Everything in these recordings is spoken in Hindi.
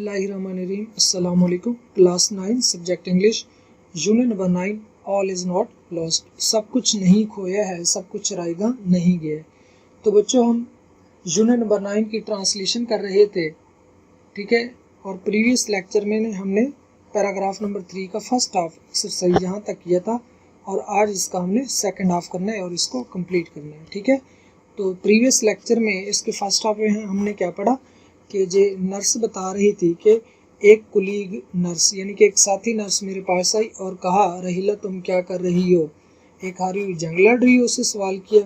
बिस्मिल्लाहिर्रहमानिर्रहीम। अस्सलाम वालेकुम। Class 9 subject English unit number 9 all is not lost. सब कुछ नहीं खोया है, सब कुछ चराएगा नहीं गया। तो बच्चों हम यूनिट नंबर 9 की ट्रांसलेशन कर रहे थे, ठीक है। और प्रीवियस लेक्चर में हमने पैराग्राफ नंबर 3 का फर्स्ट हाफ एक्सरसाइज यहाँ तक किया था और आज इसका हमने सेकंड हाफ करना है और इसको कंप्लीट करना है, ठीक है। तो प्रीवियस लेक्चर में इसके फर्स्ट हाफ में हमने क्या पढ़ा कि जे नर्स बता रही थी कि एक कुलीग नर्स यानी कि एक साथी नर्स मेरे पास आई और कहा, रहीला तुम क्या कर रही हो? एक हारी हुई जंग लड़ रही हो, उससे सवाल किया।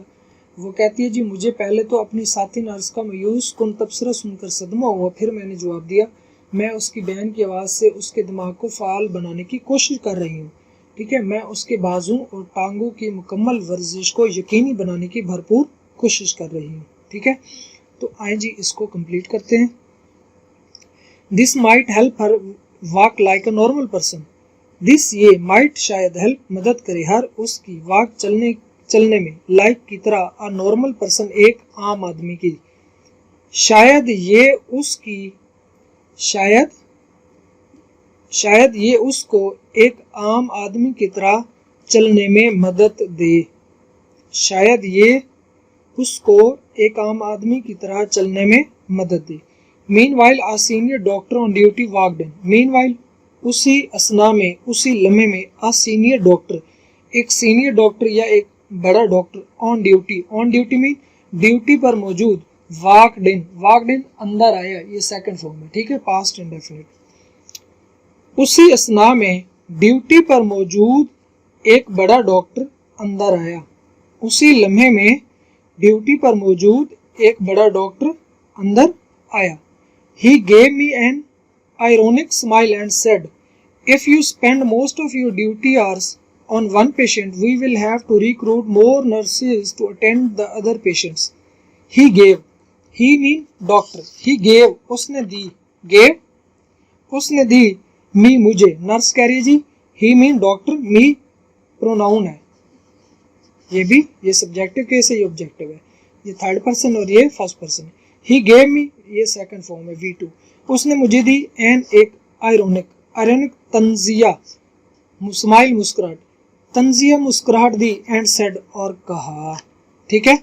वो कहती है जी मुझे पहले तो अपनी साथी नर्स का मायूस कुन तबसरा सुनकर सदमा हुआ, फिर मैंने जवाब दिया मैं उसकी बहन की आवाज़ से उसके दिमाग को फ़ाल बनाने की कोशिश कर रही हूँ, ठीक है। मैं उसके बाजू और टांगों की मुकम्मल वर्जिश को यकीनी बनाने की भरपूर कोशिश कर रही हूँ, ठीक है। तो आए जी इसको कंप्लीट करते हैं। This might help her walk like a normal person. This ये माइट शायद हेल्प मदद करे हर उसकी वॉक चलने में लाइक की तरह अ नॉर्मल पर्सन एक आम आदमी की। शायद ये उसको एक आम आदमी की तरह चलने में मदद दे। शायद ये उसको एक आम आदमी की तरह चलने में मदद दे। Meanwhile a senior doctor on duty walked in. Meanwhile उसी असना में, उसी लम्हे में आ सीनियर डॉक्टर, एक सीनियर डॉक्टर या एक बड़ा doctor on duty mean duty पर मौजूद, वॉकड इन अंदर आया, ये सेकंड फॉर्म है, ठीक है, पास्ट इंडेफिनिट। उसी असना में ड्यूटी पर मौजूद एक बड़ा डॉक्टर अंदर आया। उसी लम्हे में ड्यूटी पर मौजूद एक बड़ा डॉक्टर अंदर आया। He gave me an ironic smile and said, if you spend most of your duty hours on one patient, we will have to recruit more nurses to attend the other patients. He gave, he mean doctor, he gave उसने दी, gave उसने दी, me मुझे, नर्स कह रही है जी, he mean doctor, me pronoun है। ये सब्जेक्टिव केस है, ये ऑब्जेक्टिव है, ये थर्ड पर्सन और ये फर्स्ट पर्सन है। ही गेव मी, ये सेकंड फॉर्म है, V2। उसने मुझे दी एन, एक आयरोनिक तंजिया, स्माइल मुस्कुराहट, तंजिया मुस्कुराहट दी, एंड सेड और कहा, ठीक है।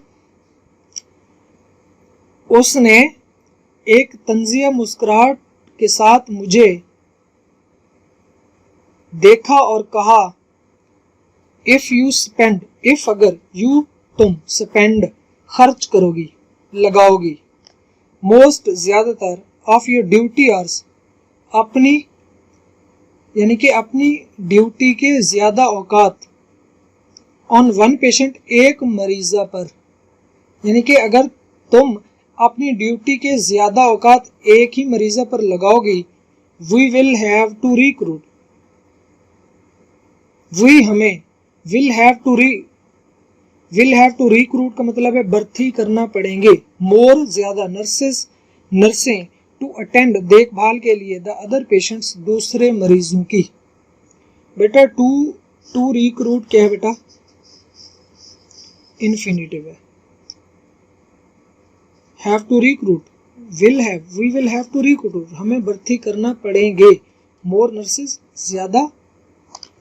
उसने एक तंजिया मुस्कुराहट के साथ मुझे देखा और कहा, इफ यू स्पेंड, इफ अगर, यू तुम, स्पेंड खर्च करोगी, लगाओगी, मोस्ट ज्यादातर, ऑफ योर ड्यूटी आवर्स अपनी यानी कि अपनी ड्यूटी के ज्यादा औकात, ऑन वन पेशेंट एक मरीजा पर, यानी कि अगर तुम अपनी ड्यूटी के ज्यादा औकात एक ही मरीजा पर लगाओगी, we will have to recruit, हमें विल हैव टू रिक्रूट का मतलब है भर्ती करना पड़ेंगे, मोर ज्यादा, नर्सें टू अटेंड देखभाल के लिए, द अदर पेशेंट्स दूसरे मरीजों की। बेटा टू रिक्रूट क्या है बेटा? इन्फिनिटिव है। Have to recruit, we will have to recruit, हमें भर्ती करना पड़ेंगे, मोर नर्सेस, ज्यादा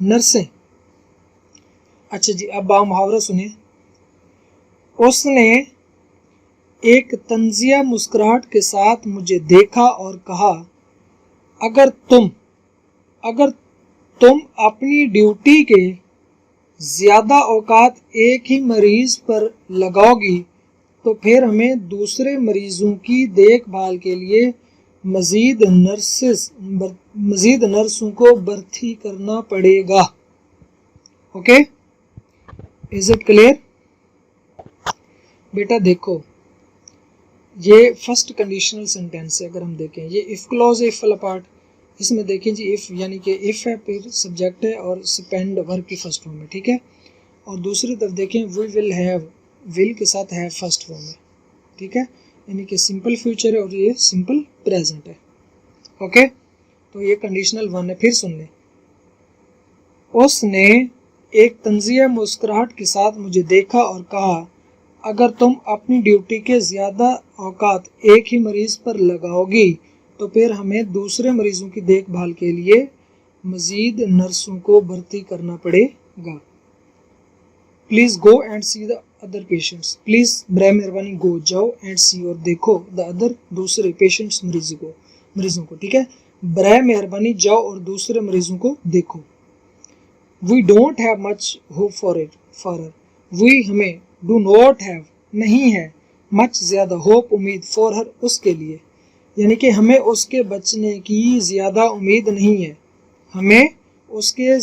नर्सें। अच्छा जी, अब मुहावरा सुनिए। उसने एक तंजिया मुस्कुराहट के साथ मुझे देखा और कहा, अगर तुम अपनी ड्यूटी के ज्यादा औकात एक ही मरीज पर लगाओगी तो फिर हमें दूसरे मरीजों की देखभाल के लिए मजीद नर्सों को भर्ती करना पड़ेगा। Okay, is it clear? बेटा देखो, ये फर्स्ट कंडीशनल सेंटेंस है। अगर हम देखें, ये इफ क्लॉज है, इफ फॉल अपार्ट, इसमें देखें जी इफ यानी कि इफ है, फिर सब्जेक्ट है और स्पेंड वर्ब की फर्स्ट फॉर्म है, ठीक है। और दूसरी तरफ देखें, वी विल हैव, विल के साथ हैव फर्स्ट फॉर्म है, ठीक है, यानी कि सिंपल फ्यूचर है और ये सिंपल प्रेजेंट है। ओके, तो ये कंडीशनल 1 है। फिर सुन लें, उसने एक तंजिया मुस्कुराहट के साथ मुझे देखा और कहा, अगर तुम अपनी ड्यूटी के ज्यादा औकात एक ही मरीज पर लगाओगी तो फिर हमें दूसरे मरीजों की देखभाल के लिए मजीद नर्सों को भर्ती करना पड़ेगा। Please go and see the other patients, please बर मेहरबानी गो जाओ एंड सी और देखो द अदर दूसरे पेशेंट्स मरीजों को, ठीक है। बर मेहरबानी जाओ और दूसरे मरीजों को देखो। We don't have much hope for her, we हमें डू नॉट हैव नहीं है मच ज़्यादा होप उम्मीद फॉर हर उसके लिए, यानी कि हमें उसके बचने की ज़्यादा उम्मीद नहीं है, हमें उसके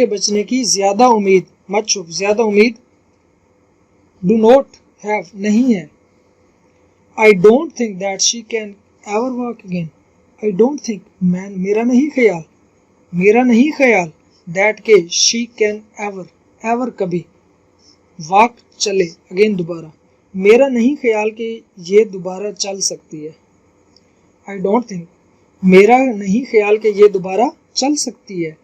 बचने की ज़्यादा उम्मीद, मच होप ज़्यादा उम्मीद, डू नॉट हैव नहीं है। I don't think that she can ever walk again, I don't think मेरा नहीं ख्याल दैट के शी कैन एवर कभी, वॉक चले अगेन दोबारा, मेरा नहीं ख्याल कि ये दोबारा चल सकती है। आई डोंट थिंक मेरा नहीं ख्याल कि ये दोबारा चल सकती है।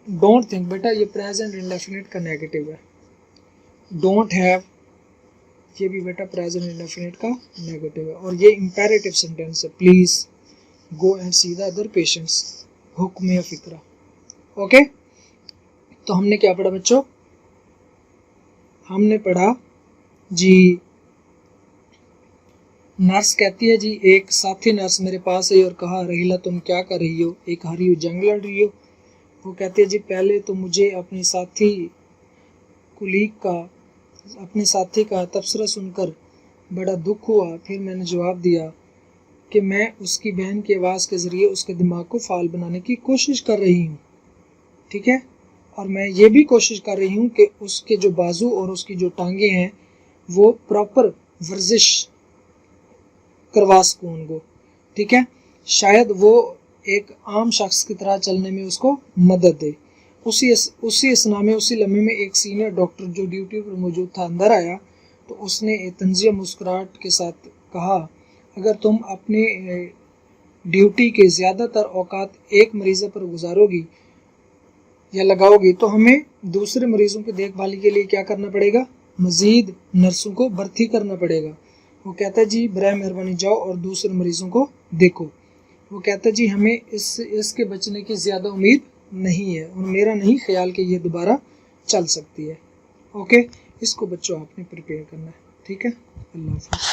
डोंट थिंक बेटा ये प्रेजेंट इंडेफिनिट का नेगेटिव है, डोंट हैव ये भी बेटा प्रेजेंट इंडेफिनिट का नेगेटिव है, और ये इंपेरेटिव सेंटेंस है। Please go and see the other patients, हुक्म या फिक्रा। ओके, तो हमने क्या पढ़ा बच्चों? हमने पढ़ा जी, नर्स कहती है जी, एक साथी नर्स मेरे पास आई और कहा रहीला तुम क्या कर रही हो? एक हरी हो जंग लड़ रही हो? वो कहती है जी पहले तो मुझे अपने साथी का तबसरा सुनकर बड़ा दुख हुआ, फिर मैंने जवाब दिया कि मैं उसकी बहन की आवाज़ के ज़रिए उसके दिमाग को फाल बनाने की कोशिश कर रही हूँ, ठीक है। और मैं ये भी कोशिश कर रही हूँ कि उसके जो बाजू और उसकी जो टांगे हैं वो प्रॉपर वर्जिश करवा सकूँ उनको, ठीक है। शायद वो एक आम शख्स की तरह चलने में उसको मदद दे। उसी लम्हे में एक सीनियर डॉक्टर जो ड्यूटी पर मौजूद था अंदर आया, तो उसने एक तंज़िया मुस्कुराहट के साथ कहा, अगर तुम अपने ड्यूटी के ज़्यादातर औकात एक मरीज़ पर गुजारोगी या लगाओगी तो हमें दूसरे मरीज़ों की देखभाल के लिए क्या करना पड़ेगा? मज़ीद नर्सों को भर्ती करना पड़ेगा। वो कहता है जी बराए मेहरबानी जाओ और दूसरे मरीज़ों को देखो। वो कहता है जी हमें इसके बचने की ज़्यादा उम्मीद नहीं है और मेरा नहीं ख्याल कि ये दोबारा चल सकती है। ओके, इसको बच्चों आपने प्रिपेयर करना है, ठीक है। अल्लाह हाफ़िज़।